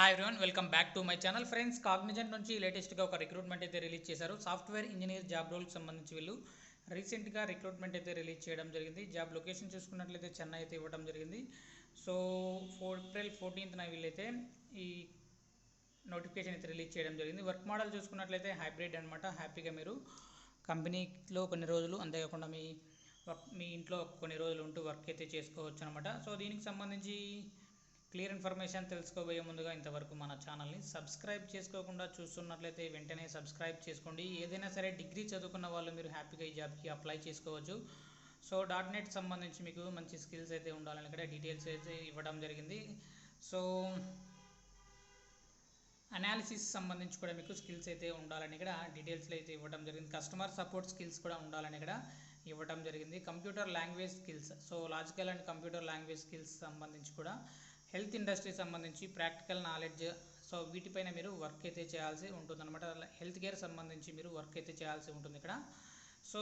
Hi everyone, welcome back to my channel. Friends, Cognizant నుంచి లేటెస్ట్గా ఒక రిక్రూట్మెంట్ అయితే రిలీజ్ చేశారు. సాఫ్ట్వేర్ ఇంజనీర్ జాబ్ రోల్కి సంబంధించి వీళ్ళు రీసెంట్గా రిక్రూట్మెంట్ అయితే రిలీజ్ చేయడం జరిగింది. జాబ్ లొకేషన్ చూసుకున్నట్లయితే చెన్నై అయితే ఇవ్వడం జరిగింది. సో ఏప్రిల్ 14న వీళ్ళైతే ఈ నోటిఫికేషన్ అయితే రిలీజ్ చేయడం జరిగింది. వర్క్ మోడల్ చూసుకున్నట్లయితే హైబ్రిడ్ అనమాట. హ్యాపీగా మీరు కంపెనీలో కొన్ని రోజులు, అంతేకాకుండా మీ ఇంట్లో కొన్ని రోజులు ఉంటూ వర్క్ అయితే చేసుకోవచ్చు అనమాట. సో దీనికి సంబంధించి క్లియర్ ఇన్ఫర్మేషన్ తెలుసుకోబోయే ముందుగా ఇంతవరకు మన ఛానల్ని సబ్స్క్రైబ్ చేసుకోకుండా చూస్తున్నట్లయితే వెంటనే సబ్స్క్రైబ్ చేసుకోండి. ఏదైనా సరే డిగ్రీ చదువుకున్న వాళ్ళు మీరు హ్యాపీగా ఈ జాబ్కి అప్లై చేసుకోవచ్చు. సో .NET సంబంధించి మీకు మంచి స్కిల్స్ అయితే ఉండాలని ఇక్కడ డీటెయిల్స్ అయితే ఇవ్వడం జరిగింది. సో అనాలిసిస్ సంబంధించి కూడా మీకు స్కిల్స్ అయితే ఉండాలని ఇక్కడ డీటెయిల్స్లో అయితే ఇవ్వడం జరిగింది. కస్టమర్ సపోర్ట్ స్కిల్స్ కూడా ఉండాలని ఇక్కడ ఇవ్వడం జరిగింది. Computer language skills, so logical and computer language skills సంబంధించి కూడా, హెల్త్ ఇండస్ట్రీ సంబంధించి ప్రాక్టికల్ నాలెడ్జ్, సో వీటిపైన మీరు వర్క్ అయితే చేయాల్సి ఉంటుంది అనమాట. హెల్త్ కేర్ సంబంధించి మీరు వర్క్ అయితే చేయాల్సి ఉంటుంది ఇక్కడ. So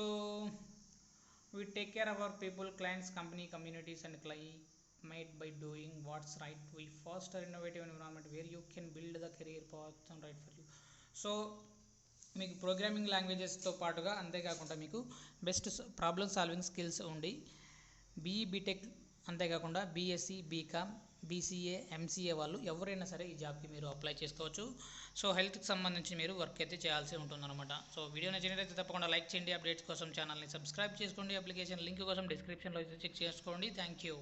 we take care our people, clients, company, communities and climate by doing what's right. We foster innovative environment where you can build the career path and right for you. So మీకు programming లాంగ్వేజెస్తో పాటుగా, అంతేకాకుండా మీకు best problem solving skills ఉండి BE BTech, అంతేకాకుండా BSc, BCom, BCA, MCA వాళ్ళు ఎవరైనా సరే ఈ జాబ్కి మీరు అప్లై చేసుకోవచ్చు. సో హెల్త్కి సంబంధించి మీరు వర్క్ అయితే చేయాల్సి ఉంటుందన్నమాట. సో వీడియో నచ్చినట్లయితే తప్పకుండా లైక్ చేయండి. అప్డేట్స్ కోసం ఛానల్ని సబ్స్క్రైబ్ చేసుకోండి. అప్లికేషన్ లింక్ కోసం డిస్క్రిప్షన్లో అయితే చెక్ చేసుకోండి. Thank you.